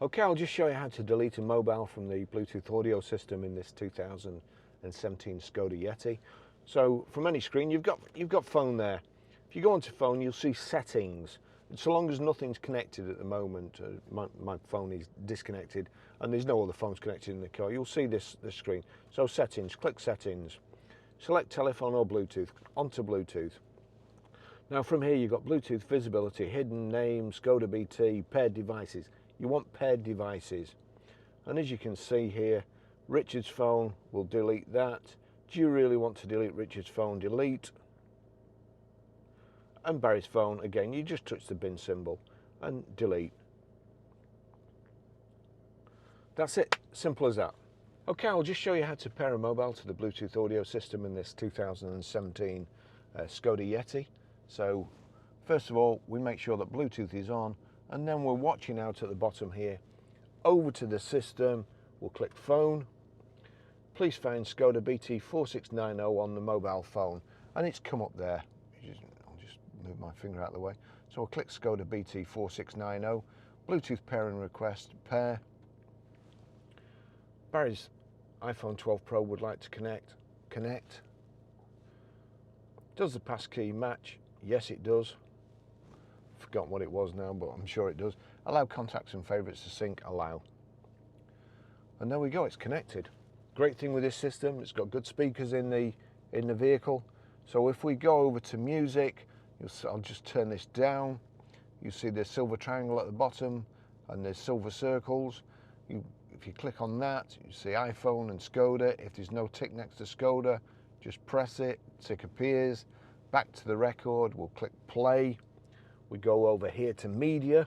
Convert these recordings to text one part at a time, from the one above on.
Okay, I'll just show you how to delete a mobile from the Bluetooth audio system in this 2017 SKODA Yeti. So from any screen, you've got phone there. If you go onto phone, you'll see settings. And so long as nothing's connected at the moment, my phone is disconnected and there's no other phones connected in the car, you'll see this screen. So settings, click settings, select telephone or Bluetooth, onto Bluetooth. Now from here you've got Bluetooth visibility, hidden name, SKODA BT, paired devices. You want paired devices. And as you can see here, Richard's phone will delete that. Do you really want to delete Richard's phone? Delete. And Barry's phone, again, you just touch the bin symbol and delete. That's it, simple as that. Okay, I'll just show you how to pair a mobile to the Bluetooth audio system in this 2017 SKODA Yeti. So first of all, we make sure that Bluetooth is on, and then we're watching out at the bottom here. Over to the system, we'll click phone. Please find SKODA BT 4690 on the mobile phone, and it's come up there. I'll just move my finger out of the way. So I'll click SKODA BT 4690, Bluetooth pairing request, pair. Barry's iPhone 12 Pro would like to connect. Does the passkey match? Yes, it does. Forgotten what it was now, but I'm sure it does. Allow contacts and favorites to sync, allow. And there we go, it's connected. Great thing with this system, it's got good speakers in the vehicle. So if we go over to music, I'll just turn this down. You see the silver triangle at the bottom and there's silver circles. If you click on that, you see iPhone and SKODA. If there's no tick next to SKODA, just press it, tick appears. Back to the record, we'll click play. We go over here to media.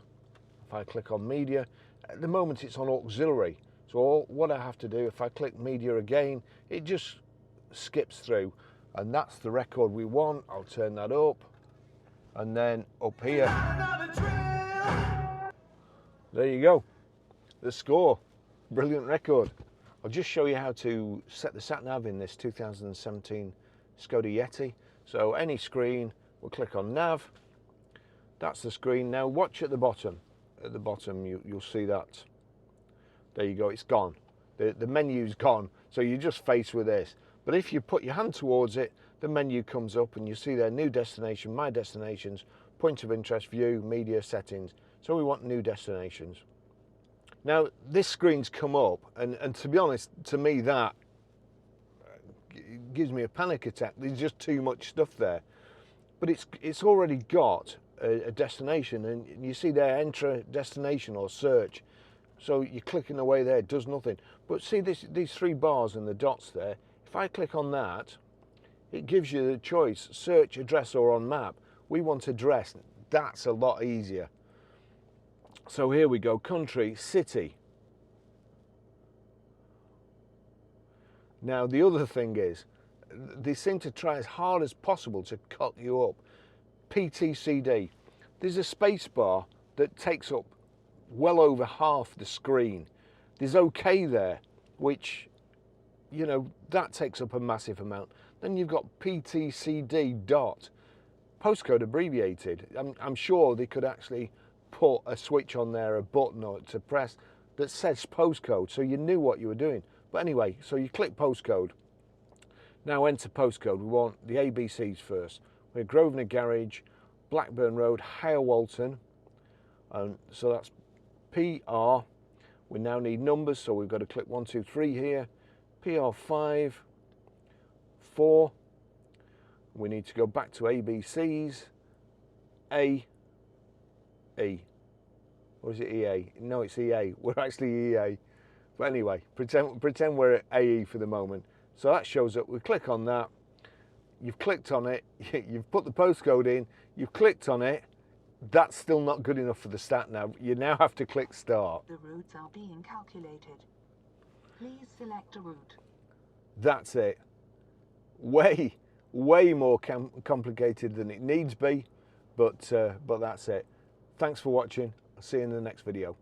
If I click on media, at the moment it's on auxiliary. So what I have to do, if I click media again, it just skips through. And that's the record we want. I'll turn that up. And then up here. There you go. The score. Brilliant record. I'll just show you how to set the sat-nav in this 2017 SKODA Yeti. So any screen, we'll click on nav. That's the screen. Now watch at the bottom. At the bottom you'll see that. There you go, it's gone. The menu's gone. So you're just faced with this. But if you put your hand towards it, the menu comes up and you see there, new destination, my destinations, point of interest, view, media, settings. So we want new destinations. Now this screen's come up and to be honest, to me that gives me a panic attack. There's just too much stuff there. But it's already got a destination, and you see there, enter destination or search. So you're clicking away there, it does nothing. But see these three bars and the dots there, if I click on that, it gives you the choice, search, address or on map. We want address, that's a lot easier. So here we go, country, city. Now the other thing is, they seem to try as hard as possible to cut you up. PTCD, there's a space bar that takes up well over half the screen. There's OK there, which, you know, that takes up a massive amount. Then you've got PTCD dot, postcode abbreviated. I'm sure they could actually put a switch on there, a button or to press that says postcode, so you knew what you were doing. But anyway, so you click postcode. Now enter postcode. We want the ABCs first. We're Grosvenor Garage, Blackburn Road, Higher Walton. And so that's PR. We now need numbers, so we've got to click 1, 2, 3 here. PR5, 4. We need to go back to ABCs. A. E. Or is it EA? No, it's EA. We're actually EA. But anyway, pretend we're at AE for the moment. So that shows up. We click on that. You've clicked on it. You've put the postcode in. You've clicked on it. That's still not good enough for the stat nav. You now have to click start. The routes are being calculated. Please select a route. That's it. Way more complicated than it needs be, but that's it. Thanks for watching. I'll see you in the next video.